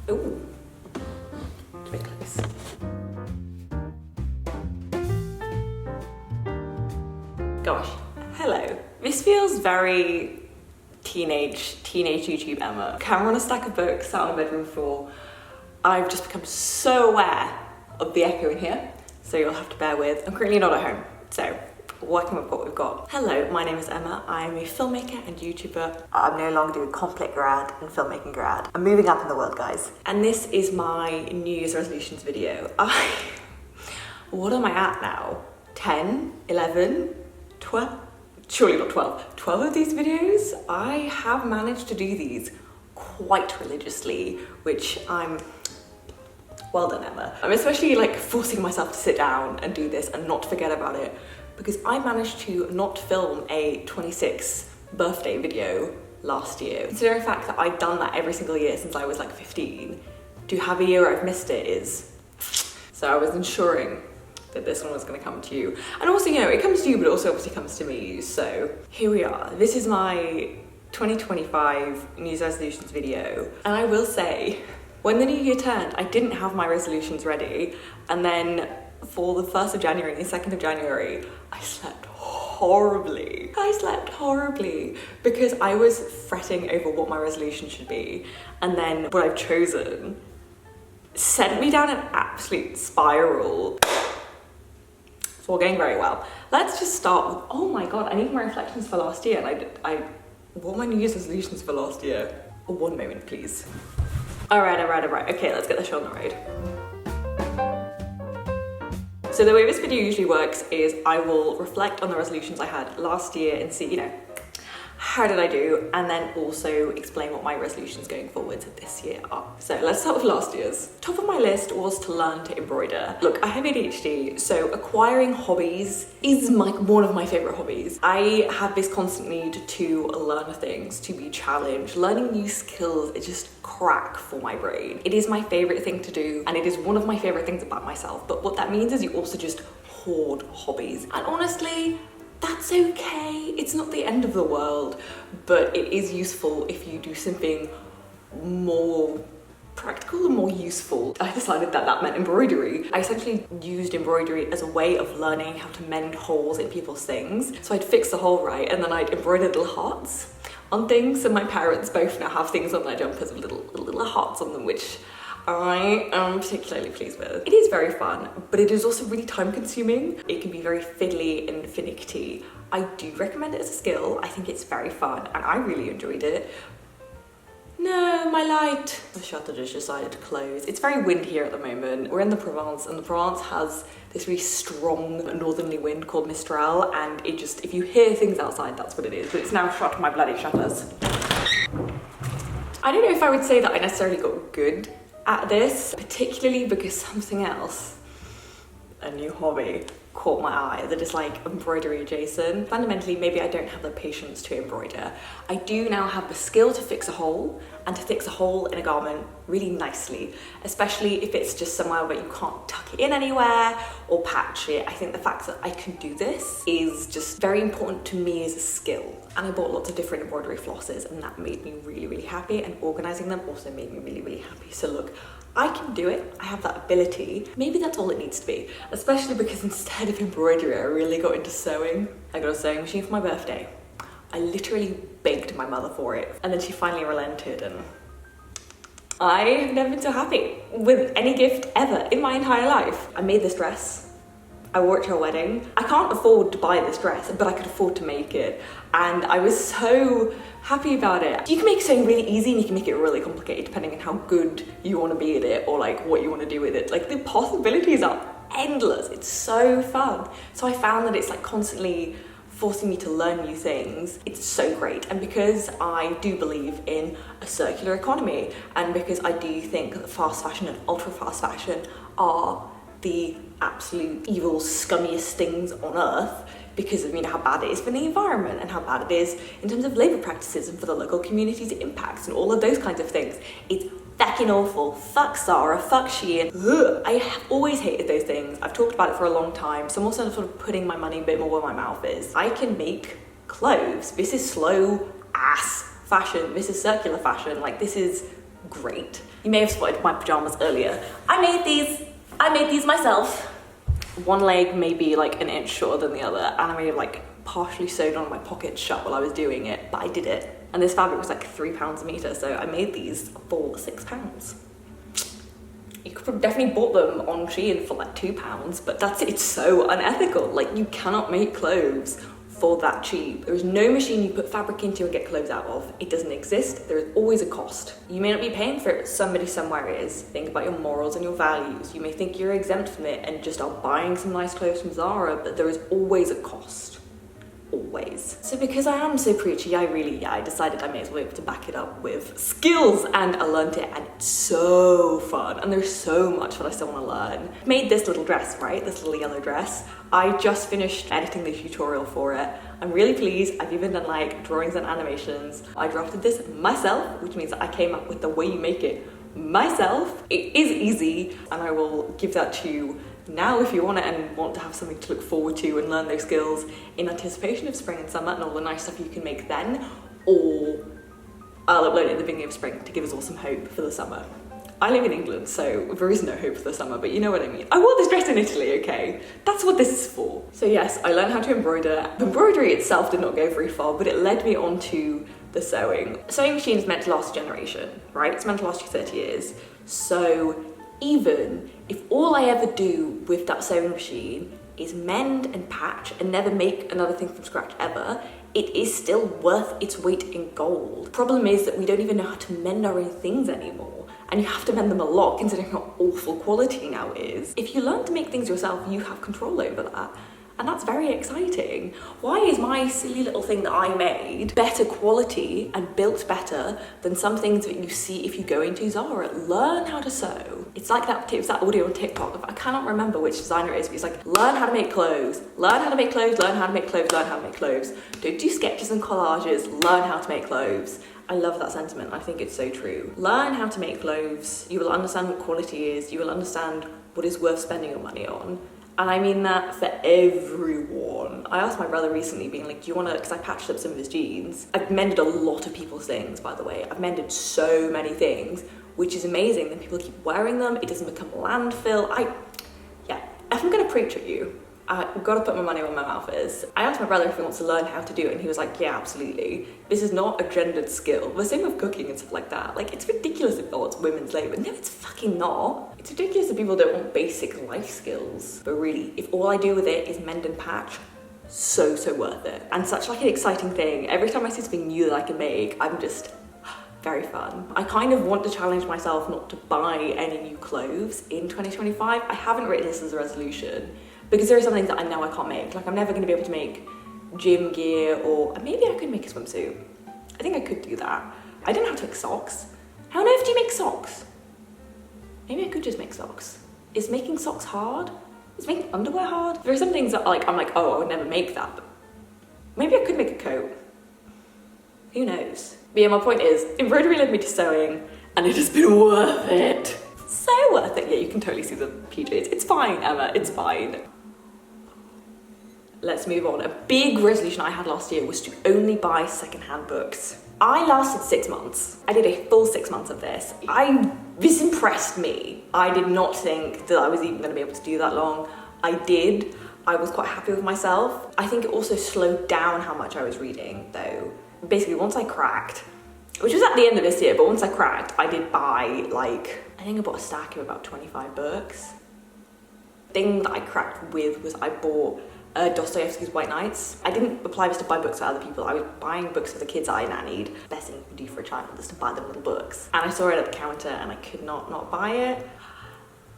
Ooh, a bit close. Gosh, hello. This feels very teenage YouTube Emma. Camera on a stack of books, sat on a bedroom floor. I've just become so aware of the echo in here, so you'll have to bear with. I'm currently not at home, so working with what we've got. Hello, my name is Emma. I'm a filmmaker and YouTuber. I'm no longer doing conflict grad and filmmaking grad. I'm moving up in the world, guys. And this is my New Year's resolutions video. What am I at now? 10, 11, 12? Surely not 12. 12 of these videos? I have managed to do these quite religiously, which I'm well done, Emma. I'm especially like forcing myself to sit down and do this and not forget about it, because I managed to not film a 26th birthday video last year. Considering the fact that I've done that every single year since I was like 15, to have a year where I've missed it is... So I was ensuring that this one was gonna come to you. And also, you know, it comes to you, but it also obviously comes to me. So here we are. This is my 2025 New Year's resolutions video. And I will say, when the new year turned, I didn't have my resolutions ready. And then for the 1st of January and the 2nd of January, I slept horribly. Because I was fretting over what my resolution should be. And then what I've chosen sent me down an absolute spiral. It's all going very well. Let's just start with, oh my God, I need my reflections for last year. And what were my New Year's resolutions for last year? One moment, please. All right. Okay, let's get the show on the road. So the way this video usually works is I will reflect on the resolutions I had last year and see, you know, how did I do? And then also explain what my resolutions going forward this year are. So let's start with last year's. Top of my list was to learn to embroider. Look, I have ADHD, so acquiring hobbies is one of my favorite hobbies. I have this constant need to learn things, to be challenged. Learning new skills is just crack for my brain. It is my favorite thing to do, and it is one of my favorite things about myself. But what that means is you also just hoard hobbies. And honestly, that's okay. It's not the end of the world, but it is useful if you do something more practical and more useful. I decided that that meant embroidery. I essentially used embroidery as a way of learning how to mend holes in people's things. So I'd fix the hole right, and then I'd embroider little hearts on things. And my parents both now have things on their jumpers with little hearts on them, which I am particularly pleased with. It is very fun, but it is also really time consuming. It can be very fiddly and finicky. I do recommend it as a skill. I think it's very fun and I really enjoyed it. No, my light. The shutter just decided to close. It's very windy here at the moment. We're in the Provence, and the Provence has this really strong northerly wind called Mistral, and it just, if you hear things outside, that's what it is. But it's now shut my bloody shutters. I don't know if I would say that I necessarily got good at this, particularly because something else, a new hobby, caught my eye that is like embroidery adjacent. Fundamentally, maybe I don't have the patience to embroider. I do now have the skill to fix a hole, and to fix a hole in a garment really nicely, especially if it's just somewhere where you can't tuck it in anywhere or patch it. I think the fact that I can do this is just very important to me as a skill. And I bought lots of different embroidery flosses, and that made me really happy, and organizing them also made me really happy. So look, I can do it. I have that ability. Maybe that's all it needs to be, especially because instead of embroidery, I really got into sewing. I got a sewing machine for my birthday. I literally begged my mother for it, and then she finally relented, and I have never been so happy with any gift ever in my entire life. I made this dress. I wore it to a wedding. I can't afford to buy this dress, but I could afford to make it. And I was so happy about it. You can make sewing really easy, and you can make it really complicated depending on how good you want to be at it, or like what you want to do with it. Like the possibilities are endless. It's so fun. So I found that it's like constantly forcing me to learn new things. It's so great. And because I do believe in a circular economy, and because I do think that fast fashion and ultra fast fashion are the absolute evil, scummiest things on earth, because of, you know, how bad it is for the environment and how bad it is in terms of labour practices and for the local communities it impacts and all of those kinds of things. It's fucking awful. Fuck Zara, fuck Shein. Ugh. I have always hated those things. I've talked about it for a long time, so I'm also sort of putting my money a bit more where my mouth is. I can make clothes. This is slow ass fashion. This is circular fashion. Like, this is great. You may have spotted my pajamas earlier. I made these myself. One leg may be like an inch shorter than the other, and I may have like partially sewed on my pocket shut while I was doing it, but I did it. And this fabric was like £3 a meter, so I made these for £6. You could have definitely bought them on Shein for like £2, but it's so unethical. Like, you cannot make clothes for that cheap. There is no machine you put fabric into and get clothes out of. It doesn't exist. There is always a cost. You may not be paying for it, but somebody somewhere is. Think about your morals and your values. You may think you're exempt from it and just are buying some nice clothes from Zara, but there is always a cost. Always. So because I am so preachy, I decided I may as well be able to back it up with skills, and I learned it, and it's so fun, and there's so much that I still want to learn. Made this little dress, right? This little yellow dress. I just finished editing the tutorial for it. I'm really pleased. I've even done like drawings and animations. I drafted this myself, which means that I came up with the way you make it myself. It is easy, and I will give that to you now if you want it and want to have something to look forward to and learn those skills in anticipation of spring and summer and all the nice stuff you can make then, or I'll upload it at the beginning of spring to give us all some hope for the summer. I live in England, so there is no hope for the summer, but you know what I mean. I wore this dress in Italy, okay? That's what this is for. So yes, I learned how to embroider. Embroidery itself did not go very far, but it led me on to the sewing. Sewing machine is meant to last a generation, right? It's meant to last you 30 years. So even if all I ever do with that sewing machine is mend and patch and never make another thing from scratch ever, it is still worth its weight in gold. Problem is that we don't even know how to mend our own things anymore, and you have to mend them a lot considering how awful quality now is. If you learn to make things yourself, you have control over that. And that's very exciting. Why is my silly little thing that I made better quality and built better than some things that you see if you go into Zara? Learn how to sew. It's like that audio on TikTok. I cannot remember which designer it is, but it's like, learn how to make clothes, learn how to make clothes, learn how to make clothes, learn how to make clothes. Don't do sketches and collages, learn how to make clothes. I love that sentiment. I think it's so true. Learn how to make clothes. You will understand what quality is. You will understand what is worth spending your money on. And I mean that for everyone. I asked my brother recently, being like, do you want to, because I patched up some of his jeans. I've mended a lot of people's things, by the way. I've mended so many things, which is amazing. Then people keep wearing them. It doesn't become a landfill. If I'm going to preach at you, I've got to put my money where my mouth is. I asked my brother if he wants to learn how to do it, and he was like, yeah, absolutely. This is not a gendered skill. The same with cooking and stuff like that. Like, it's ridiculous if it's women's labor. No, it's fucking not. It's ridiculous that people don't want basic life skills. But really, if all I do with it is mend and patch, so worth it. And such like an exciting thing. Every time I see something new that I can make, I'm just very fun. I kind of want to challenge myself not to buy any new clothes in 2025. I haven't written this as a resolution, because there are some things that I know I can't make. Like, I'm never going to be able to make gym gear, or maybe I could make a swimsuit. I think I could do that. I don't know how to make socks. How on earth do you make socks? Maybe I could just make socks. Is making socks hard? Is making underwear hard? There are some things that I'm like, oh, I would never make that, but maybe I could make a coat. Who knows? But yeah, my point is, embroidery led me to sewing, and it has been worth it. So worth it. Yeah, you can totally see the PJs. It's fine, Emma, it's fine. Let's move on. A big resolution I had last year was to only buy secondhand books. I lasted 6 months. I did a full 6 months of this. This impressed me. I did not think that I was even going to be able to do that long. I did. I was quite happy with myself. I think it also slowed down how much I was reading, though. Basically, once I cracked, which was at the end of this year, but once I cracked, I did buy, I think I bought a stack of about 25 books. The thing that I cracked with was I bought Dostoevsky's White Nights. I didn't apply this to buy books for other people. I was buying books for the kids I nannied. Best thing you can do for a child is to buy them little books. And I saw it at the counter and I could not buy it.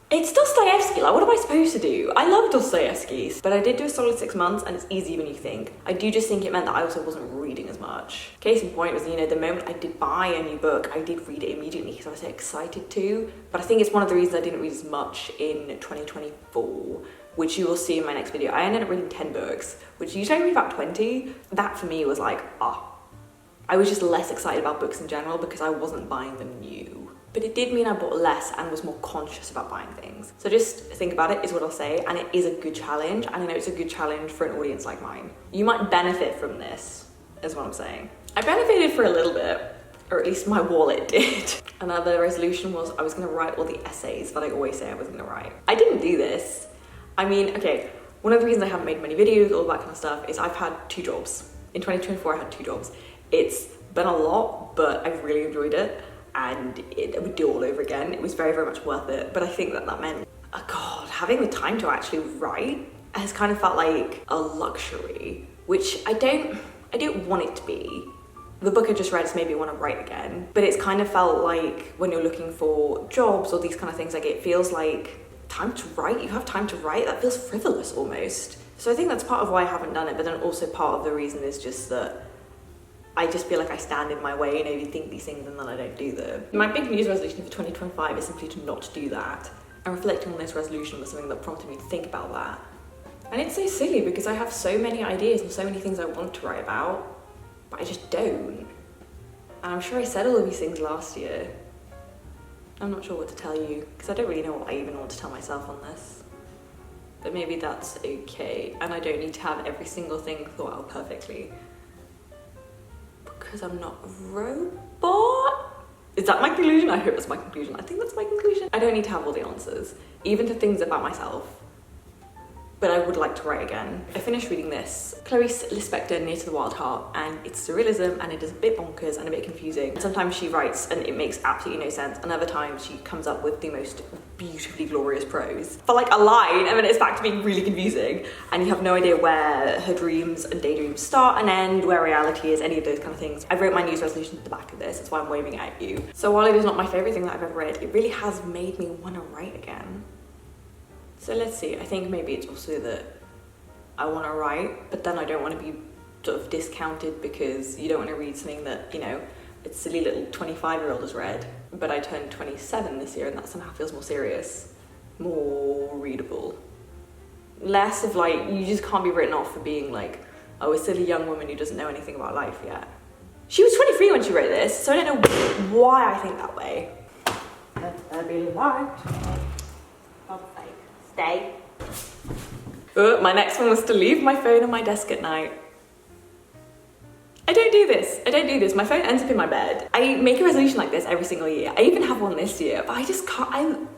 It's Dostoevsky, like, what am I supposed to do? I love Dostoevsky, but I did do a solid 6 months, and it's easier than you think. I do just think it meant that I also wasn't reading as much. Case in point was, the moment I did buy a new book, I did read it immediately because I was so excited to. But I think it's one of the reasons I didn't read as much in 2024, which you will see in my next video. I ended up reading 10 books, which usually I read about 20. That for me was like, I was just less excited about books in general because I wasn't buying them new. But it did mean I bought less and was more conscious about buying things. So just think about it, is what I'll say, and it is a good challenge, and I know it's a good challenge for an audience like mine. You might benefit from this, is what I'm saying. I benefited for a little bit. or at least my wallet did. Another resolution was I was gonna write all the essays that I always say I was gonna write. I didn't do this. I mean, okay, one of the reasons I haven't made many videos, all that kind of stuff, is I've had 2 jobs. In 2024, I had 2 jobs. It's been a lot, but I've really enjoyed it, and I would do all over again. It was very, very much worth it, but I think that meant, oh God, having the time to actually write has kind of felt like a luxury, which I don't want it to be. The book I just read has made me want to write again, but it's kind of felt like when you're looking for jobs or these kind of things, like it feels like time to write, you have time to write, that feels frivolous almost. So I think that's part of why I haven't done it, but then also part of the reason is just that I just feel like I stand in my way and overthink these things and then I don't do them. My big New Year's resolution for 2025 is simply to not do that. And reflecting on this resolution was something that prompted me to think about that. And it's so silly because I have so many ideas and so many things I want to write about, but I just don't. And I'm sure I said all of these things last year. I'm not sure what to tell you because I don't really know what I even want to tell myself on this. But maybe that's okay, and I don't need to have every single thing thought out perfectly. Because I'm not a robot? Is that my conclusion? I hope that's my conclusion. I think that's my conclusion. I don't need to have all the answers, even to things about myself. But I would like to write again. I finished reading this, Clarice Lispector, Near to the Wild Heart, and it's surrealism and it is a bit bonkers and a bit confusing. Sometimes she writes and it makes absolutely no sense, and other times she comes up with the most beautifully glorious prose. For like a line, and then it's back to being really confusing, and you have no idea where her dreams and daydreams start and end, where reality is, any of those kind of things. I wrote my New Year's resolution at the back of this, that's why I'm waving it at you. So while it is not my favourite thing that I've ever read, it really has made me want to write again. So let's see, I think maybe it's also that I want to write, but then I don't want to be sort of discounted because you don't want to read something that, you know, a silly little 25-year-old has read. But I turned 27 this year and that somehow feels more serious, more readable. Less of like, you just can't be written off for being like, oh, a silly young woman who doesn't know anything about life yet. She was 23 when she wrote this, so I don't know why I think that way. That'd be right. Stay. My next one was to leave my phone on my desk at night. I don't do this. My phone ends up in my bed. I make a resolution like this every single year. I even have one this year, but I just can't,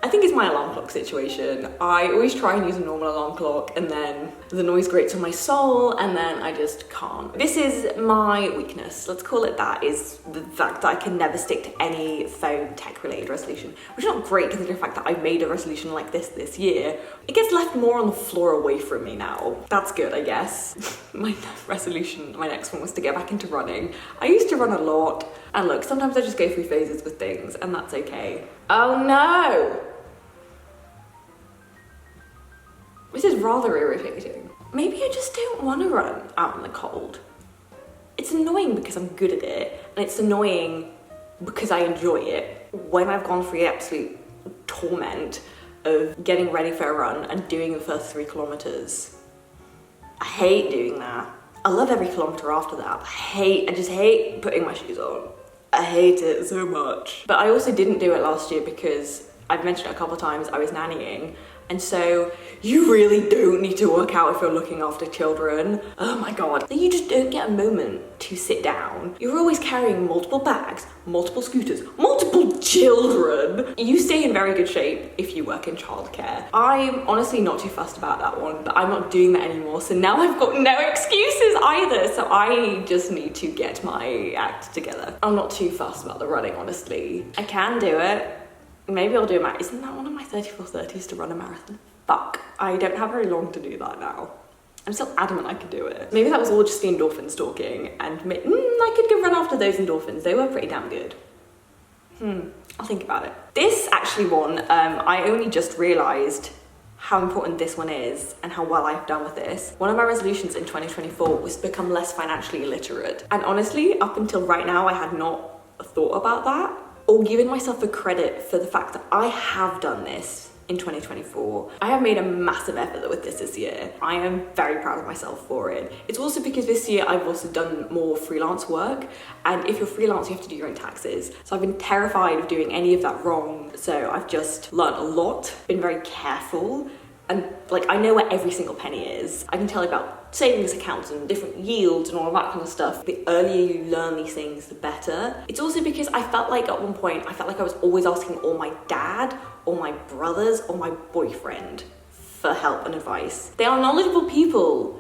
I think it's my alarm clock situation. I always try and use a normal alarm clock and then the noise grates on my soul and then I just can't. This is my weakness, let's call it that, is the fact that I can never stick to any phone tech related resolution, which is not great considering the fact that I made a resolution like this year. It gets left more on the floor away from me now. That's good, I guess. My resolution, my next one, was to get back into running. I used to run a lot, and look, sometimes I just go through phases with things and that's okay. Oh no! This is rather irritating. Maybe I just don't want to run out in the cold. It's annoying because I'm good at it, and it's annoying because I enjoy it. When I've gone through the absolute torment of getting ready for a run and doing the first 3 kilometers, I hate doing that. I love every kilometer after that, but I just hate putting my shoes on. I hate it so much. But I also didn't do it last year because I've mentioned it a couple of times, I was nannying. And so you really don't need to work out if you're looking after children. Oh my God. You just don't get a moment to sit down. You're always carrying multiple bags, multiple scooters, multiple children. You stay in very good shape if you work in childcare. I'm honestly not too fussed about that one, but I'm not doing that anymore. So now I've got no excuses either. So I just need to get my act together. I'm not too fussed about the running, honestly. I can do it. Maybe I'll do a marathon. Isn't that one of my 34-30s to run a marathon? Fuck, I don't have very long to do that now. I'm still adamant I could do it. Maybe that was all just the endorphins talking, and I could go run after those endorphins. They were pretty damn good. I'll think about it. This actually one, I only just realised how important this one is and how well I've done with this. One of my resolutions in 2024 was to become less financially illiterate. And honestly, up until right now, I had not thought about that, or given myself the credit for the fact that I have done this in 2024. I have made a massive effort with this year. I am very proud of myself for it. It's also because this year I've also done more freelance work, and if you're freelance, you have to do your own taxes. So I've been terrified of doing any of that wrong. So I've just learned a lot, been very careful, and like I know where every single penny is. I can tell you about savings accounts and different yields and all of that kind of stuff. The earlier you learn these things, the better. It's also because I felt like at one point, I felt like I was always asking all my dad or my brothers or my boyfriend for help and advice. They are knowledgeable people,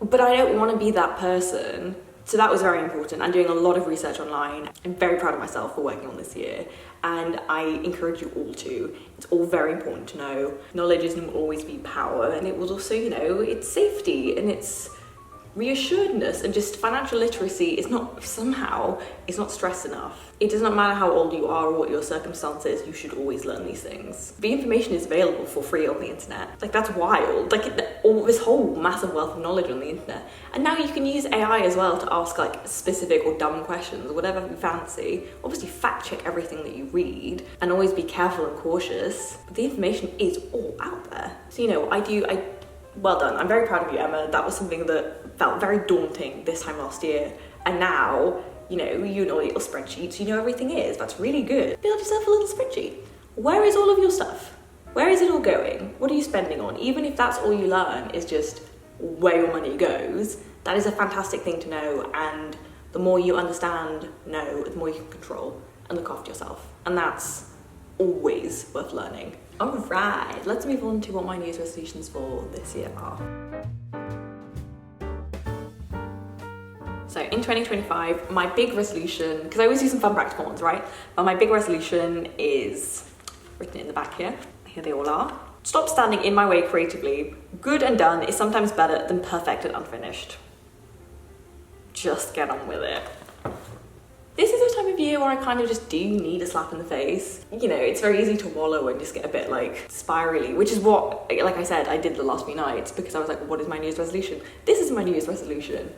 but I don't want to be that person. So that was very important. I'm doing a lot of research online. I'm very proud of myself for working on this year, and I encourage you all to. It's all very important to know. Knowledge isn't always be power, and it was also, you know, it's safety and it's reassuredness, and just financial literacy is not stressed enough. It does not matter how old you are or what your circumstances, you should always learn these things. The information is available for free on the internet. Like, that's wild. Like, all this whole massive wealth of knowledge on the internet. And now you can use AI as well to ask like specific or dumb questions, whatever you fancy. Obviously fact check everything that you read and always be careful and cautious. But the information is all out there. So, you know, well done. I'm very proud of you, Emma. That was something that felt very daunting this time last year. And now, you know all your spreadsheets, you know everything is. That's really good. Build yourself a little spreadsheet. Where is all of your stuff? Where is it all going? What are you spending on? Even if that's all you learn is just where your money goes, that is a fantastic thing to know. And the more you understand, the more you can control and look after yourself. And that's always worth learning. All right, let's move on to what my New Year's resolutions for this year are. So in 2025, my big resolution, because I always do some fun practical ones, right? But my big resolution is written in the back here. Here they all are. Stop standing in my way creatively. Good and done is sometimes better than perfect and unfinished. Just get on with it. This is the time of year where I kind of just do need a slap in the face. You know, it's very easy to wallow and just get a bit like spirally, which is what, like I said, I did the last few nights because I was like, what is my New Year's resolution? This is my New Year's resolution.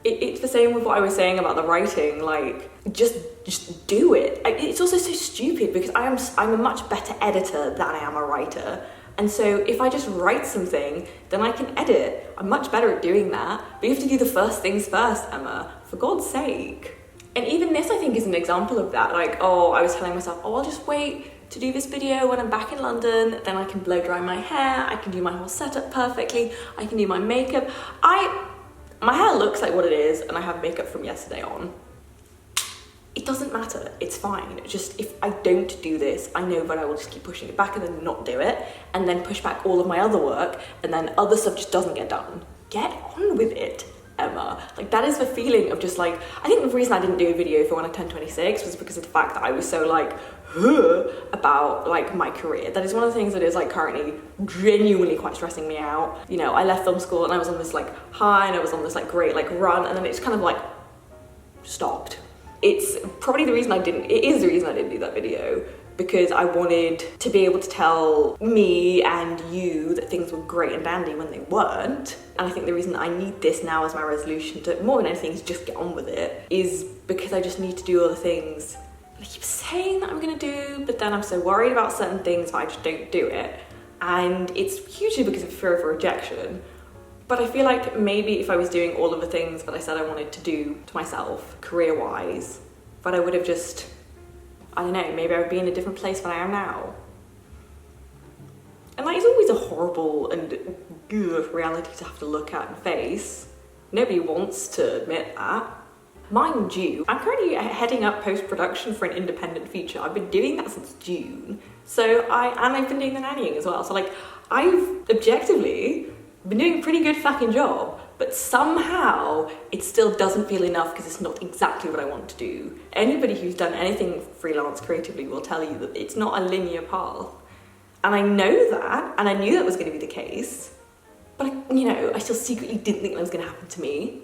It's the same with what I was saying about the writing, like, just do it. It's also so stupid because I'm a much better editor than I am a writer. And so if I just write something, then I can edit. I'm much better at doing that. But you have to do the first things first, Emma, for God's sake. And even this, I think, is an example of that. Like, I was telling myself, I'll just wait to do this video when I'm back in London, then I can blow dry my hair, I can do my whole setup perfectly, I can do my makeup. My hair looks like what it is, and I have makeup from yesterday on. It doesn't matter, it's fine. Just if I don't do this, I know that I will just keep pushing it back and then not do it, and then push back all of my other work, and then other stuff just doesn't get done. Get on with it, Emma. Like, that is the feeling of just like, I think the reason I didn't do a video for when I turned 26 was because of the fact that I was so like, about like my career. That is one of the things that is like currently genuinely quite stressing me out. You know, I left film school and I was on this like high and I was on this like great like run, and then it's kind of like stopped. It's probably the reason it is the reason I didn't do that video, because I wanted to be able to tell me and you that things were great and dandy when they weren't. And I think the reason I need this now as my resolution to, more than anything, is just get on with it, is because I just need to do all the things I keep saying that I'm gonna do, but then I'm so worried about certain things that I just don't do it. And it's hugely because of fear of rejection. But I feel like maybe if I was doing all of the things that I said I wanted to do to myself, career-wise, that I would have just, I don't know, maybe I would be in a different place than I am now. And like, it's always a horrible and reality to have to look at and face. Nobody wants to admit that. Mind you, I'm currently heading up post-production for an independent feature. I've been doing that since June. And I've been doing the nannying as well. So like, I've objectively been doing a pretty good fucking job, but somehow it still doesn't feel enough because it's not exactly what I want to do. Anybody who's done anything freelance creatively will tell you that it's not a linear path. And I know that, and I knew that was going to be the case, but I still secretly didn't think that was going to happen to me.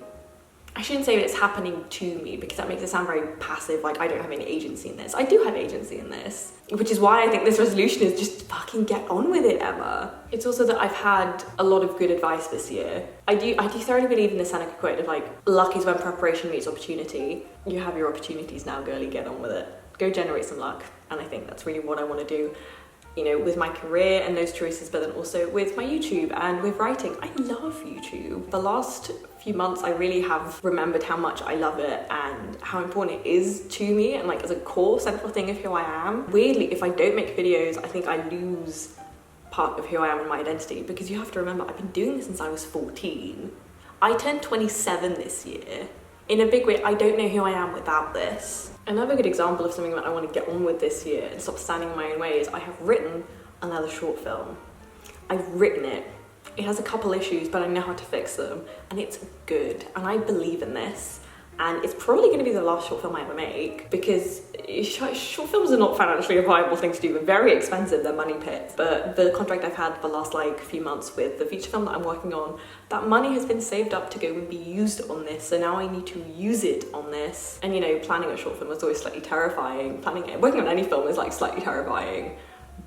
I shouldn't say that it's happening to me because that makes it sound very passive, like I don't have any agency in this. I do have agency in this, which is why I think this resolution is just fucking get on with it, Emma. It's also that I've had a lot of good advice this year. I do thoroughly believe in the Seneca quote of like, luck is when preparation meets opportunity. You have your opportunities now, girlie, get on with it. Go generate some luck. And I think that's really what I want to do, with my career and those choices, but then also with my YouTube and with writing. I love YouTube. The last few months, I really have remembered how much I love it and how important it is to me and like as a core central thing of who I am. Weirdly, if I don't make videos, I think I lose part of who I am and my identity, because you have to remember, I've been doing this since I was 14. I turned 27 this year. In a big way, I don't know who I am without this. Another good example of something that I want to get on with this year and stop standing in my own way is I have written another short film. I've written it. It has a couple issues, but I know how to fix them, and it's good, and I believe in this. And it's probably going to be the last short film I ever make, because short films are not financially a viable thing to do. They're very expensive, they're money pits. But the contract I've had for the last few months with the feature film that I'm working on, that money has been saved up to go and be used on this. So now I need to use it on this. And planning a short film is always slightly terrifying. Working on any film is slightly terrifying.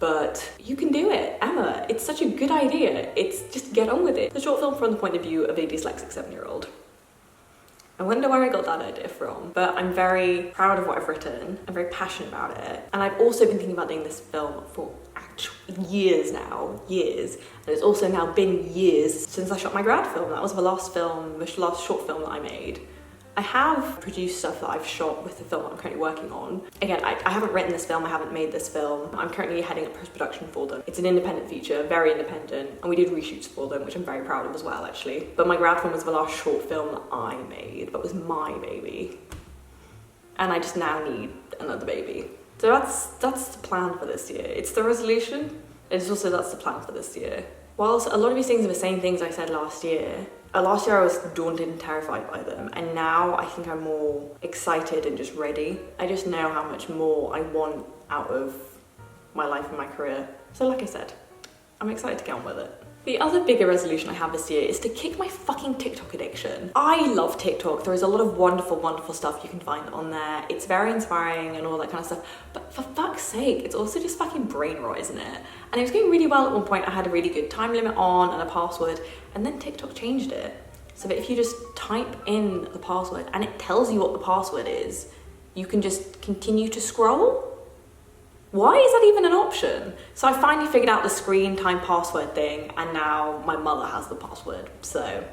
But you can do it, Emma. It's such a good idea. It's just get on with it. The short film from the point of view of a dyslexic 7-year-old. I wonder where I got that idea from, but I'm very proud of what I've written. I'm very passionate about it. And I've also been thinking about doing this film for years now, years. And it's also now been years since I shot my grad film. That was the last short film that I made. I have produced stuff that I've shot with the film that I'm currently working on. Again, I haven't written this film, I haven't made this film. I'm currently heading up post-production for them. It's an independent feature, very independent, and we did reshoots for them, which I'm very proud of as well, actually. But my grad film was the last short film that I made, that was my baby. And I just now need another baby. So that's the plan for this year. It's the resolution, it's also that's the plan for this year. Whilst a lot of these things are the same things I said last year I was daunted and terrified by them, and now I think I'm more excited and just ready. I just know how much more I want out of my life and my career. So like I said, I'm excited to get on with it. The other bigger resolution I have this year is to kick my fucking TikTok addiction. I love TikTok. There is a lot of wonderful, wonderful stuff you can find on there. It's very inspiring and all that kind of stuff. But for fuck's sake, it's also just fucking brain rot, isn't it? And it was going really well at one point. I had a really good time limit on and a password, and then TikTok changed it. So that if you just type in the password and it tells you what the password is, you can just continue to scroll. Why is that even an option? So I finally figured out the screen time password thing, and now my mother has the password. So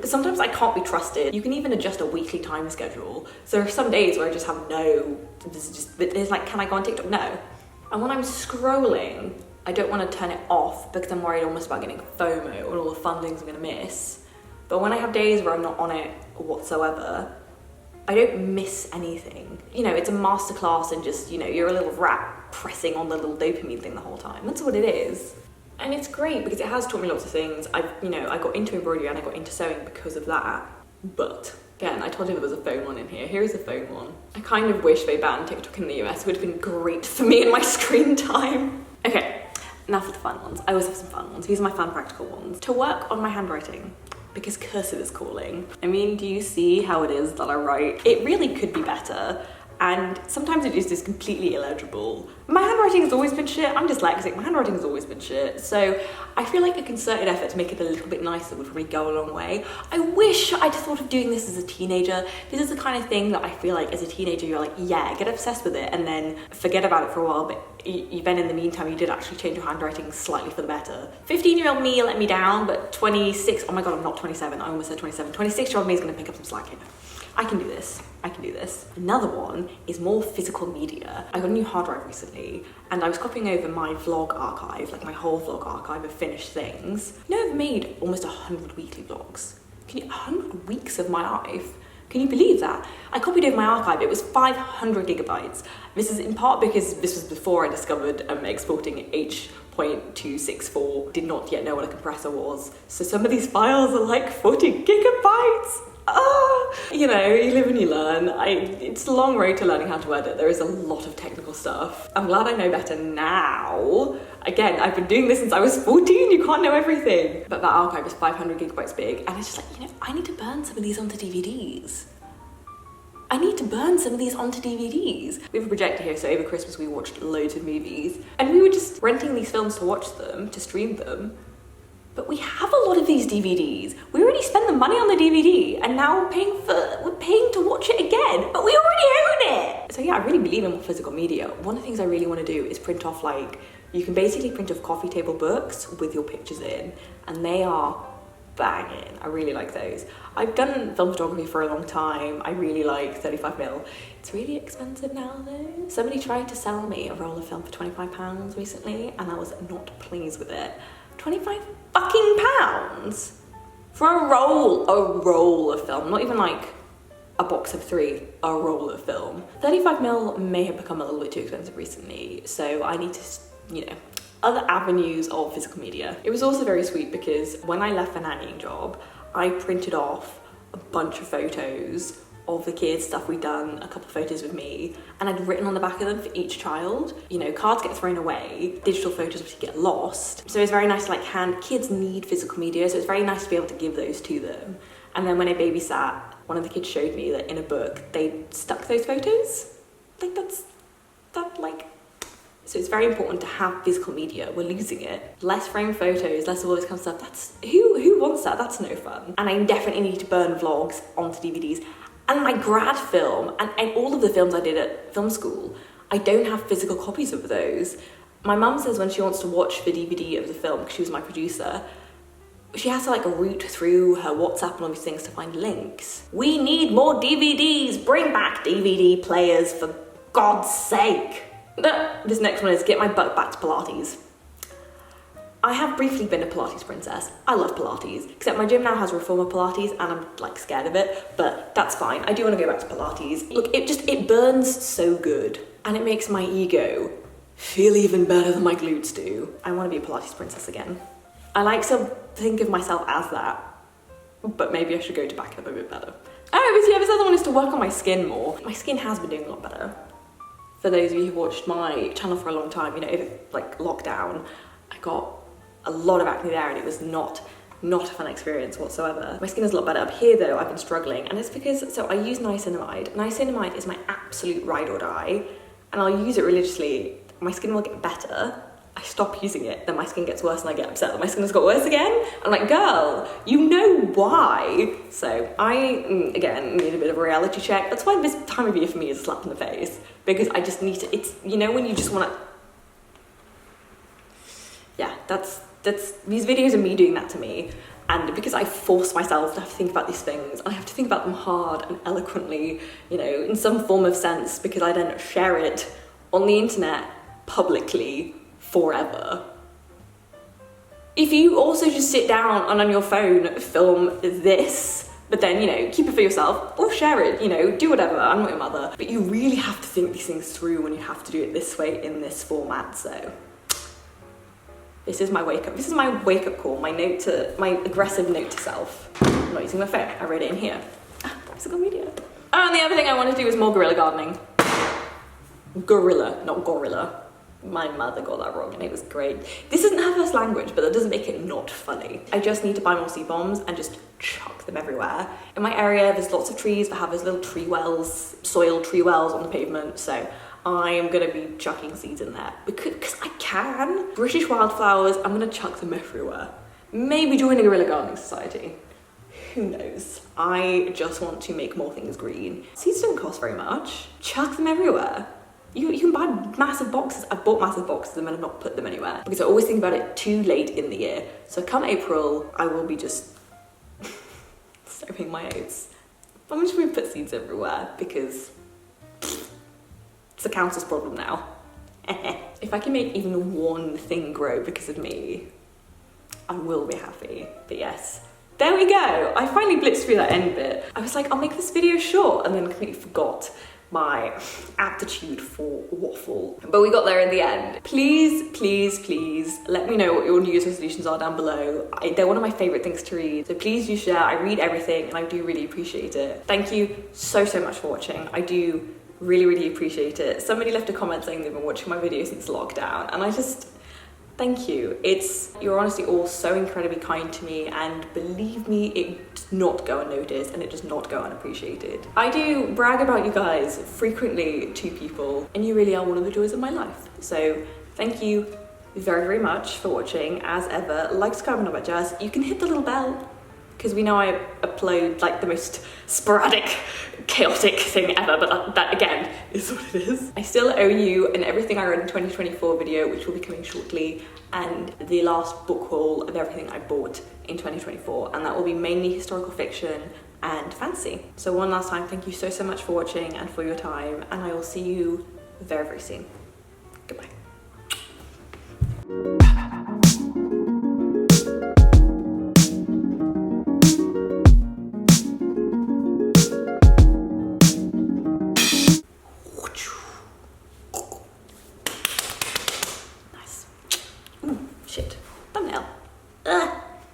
sometimes I can't be trusted. You can even adjust a weekly time schedule. So there are some days where I just have it's like, can I go on TikTok? No. And when I'm scrolling, I don't want to turn it off because I'm worried almost about getting FOMO and all the fun things I'm gonna miss. But when I have days where I'm not on it whatsoever, I don't miss anything. It's a masterclass in just, you're a little rat pressing on the little dopamine thing the whole time. That's what it is. And it's great because it has taught me lots of things. I got into embroidery and I got into sewing because of that. But again, I told you there was a phone one in here. Here is a phone one. I kind of wish they banned TikTok in the US. It would have been great for me and my screen time. Okay, now for the fun ones. I always have some fun ones. These are my fun practical ones. To work on my handwriting, because cursive is calling. I mean, do you see how it is that I write? It really could be better, and sometimes it is just completely illegible. My handwriting has always been shit. I'm dyslexic, my handwriting has always been shit, so I feel like a concerted effort to make it a little bit nicer would probably go a long way. I wish I'd thought of doing this as a teenager. This is the kind of thing that I feel like as a teenager you're like, yeah, get obsessed with it and then forget about it for a while, but then in the meantime you did actually change your handwriting slightly for the better. 15-year-old me let me down, but 26, oh my god, I'm not 27, I almost said 27. 26-year-old me is gonna pick up some slack here. I can do this. I can do this. Another one is more physical media. I got a new hard drive recently, and I was copying over my vlog archive, like my whole vlog archive of finished things. I've made almost 100 weekly vlogs. 100 weeks of my life? Can you believe that? I copied over my archive. It was 500 gigabytes. This is in part because this was before I discovered exporting H.264. Did not yet know what a compressor was. So some of these files are like 40 gigabytes. You live and you learn. It's a long road to learning how to edit. There is a lot of technical stuff. I'm glad I know better now. Again, I've been doing this since I was 14. You can't know everything. But that archive is 500 gigabytes big, and it's just like, I need to burn some of these onto DVDs. We have a projector here, so over Christmas we watched loads of movies, and we were just renting these films to watch them, to stream them. But we have a lot of these DVDs. We already spent the money on the DVD, and now we're paying to watch it again, but we already own it. So yeah, I really believe in more physical media. One of the things I really want to do is print off, you can basically print off coffee table books with your pictures in, and they are banging. I really like those. I've done film photography for a long time. I really like 35mm. It's really expensive now though. Somebody tried to sell me a roll of film for £25 recently and I was not pleased with it. 25 fucking pounds for a roll of film, not even like a box of 3, a roll of film. 35mm may have become a little bit too expensive recently, so I need to, you know, other avenues of physical media. It was also very sweet because when I left the nannying job, I printed off a bunch of photos of the kids, stuff we'd done, a couple of photos with me, and I'd written on the back of them for each child. You know, cards get thrown away, digital photos obviously get lost. So it's very nice to like hand, kids need physical media, so it's very nice to be able to give those to them. And then when I babysat, one of the kids showed me that in a book, they stuck those photos. Like so it's very important to have physical media. We're losing it. Less framed photos, less of all this kind of stuff. That's, who wants that? That's no fun. And I definitely need to burn vlogs onto DVDs. And my grad film, and all of the films I did at film school, I don't have physical copies of those. My mum says when she wants to watch the DVD of the film, because she was my producer, she has to like root through her WhatsApp and all these things to find links. We need more DVDs. Bring back DVD players for God's sake. This next one is get my butt back to Pilates. I have briefly been a Pilates princess. I love Pilates, except my gym now has reformer Pilates and I'm like scared of it, but that's fine. I do want to go back to Pilates. Look, it burns so good and it makes my ego feel even better than my glutes do. I want to be a Pilates princess again. I like to think of myself as that, but maybe I should go to back it up a bit better. Oh, yeah, this other one is to work on my skin more. My skin has been doing a lot better. For those of you who watched my channel for a long time, you know, like lockdown, I got a lot of acne there and it was not a fun experience whatsoever. My skin is a lot better. Up here though, I've been struggling, and it's because, so I use niacinamide. Niacinamide is my absolute ride or die, and I'll use it religiously. My skin will get better. I stop using it, then my skin gets worse and I get upset that my skin has got worse again. I'm like, girl, you know why? So I, again, need a bit of a reality check. That's why this time of year for me is a slap in the face, because I just need to, it's, you know, when you just want to, yeah, that's, these videos are me doing that to me. And because I force myself to have to think about these things, I have to think about them hard and eloquently, you know, in some form of sense, because I then share it on the internet publicly forever. If you also just sit down and on your phone film this, but then, you know, keep it for yourself or share it, you know, do whatever, I'm not your mother, but you really have to think these things through when you have to do it this way in this format. So this is my wake up call, my aggressive note to self. I'm not using my phone, I wrote it in here. Physical media. Oh, and the other thing I want to do is more guerrilla gardening. Guerilla, not gorilla. My mother got that wrong and it was great. This isn't her first language, but that doesn't make it not funny. I just need to buy more seed bombs and just chuck them everywhere. In my area, there's lots of trees that have those little tree wells, soil tree wells on the pavement, so I am gonna be chucking seeds in there because I can. British wildflowers, I'm gonna chuck them everywhere. Maybe join a guerrilla gardening society. Who knows? I just want to make more things green. Seeds don't cost very much. Chuck them everywhere. You can buy massive boxes. I've bought massive boxes of them and I've not put them anywhere because I always think about it too late in the year. So come April, I will be just sowing my oats. I'm just going to put seeds everywhere because it's a council's problem now. If I can make even one thing grow because of me, I will be happy. But yes, there we go. I finally blitzed through that end bit. I was like, I'll make this video short and then completely forgot my aptitude for waffle. But we got there in the end. Please, please, please let me know what your New Year's resolutions are down below. They're one of my favorite things to read. So please do share. I read everything and I do really appreciate it. Thank you so much for watching. I do really appreciate it. Somebody left a comment saying they've been watching my video since lockdown and I just, thank you. You're honestly all so incredibly kind to me, and believe me, it does not go unnoticed and it does not go unappreciated. I do brag about you guys frequently to people, and you really are one of the joys of my life. So thank you very much for watching. As ever, like, subscribe, and all that jazz. You can hit the little bell, because we know I upload like the most sporadic, chaotic thing ever, but that again is what it is. I still owe you an everything I read in 2024 video, which will be coming shortly, and the last book haul of everything I bought in 2024, and that will be mainly historical fiction and fantasy. So one last time, thank you so much for watching and for your time, and I will see you very, very soon. Goodbye.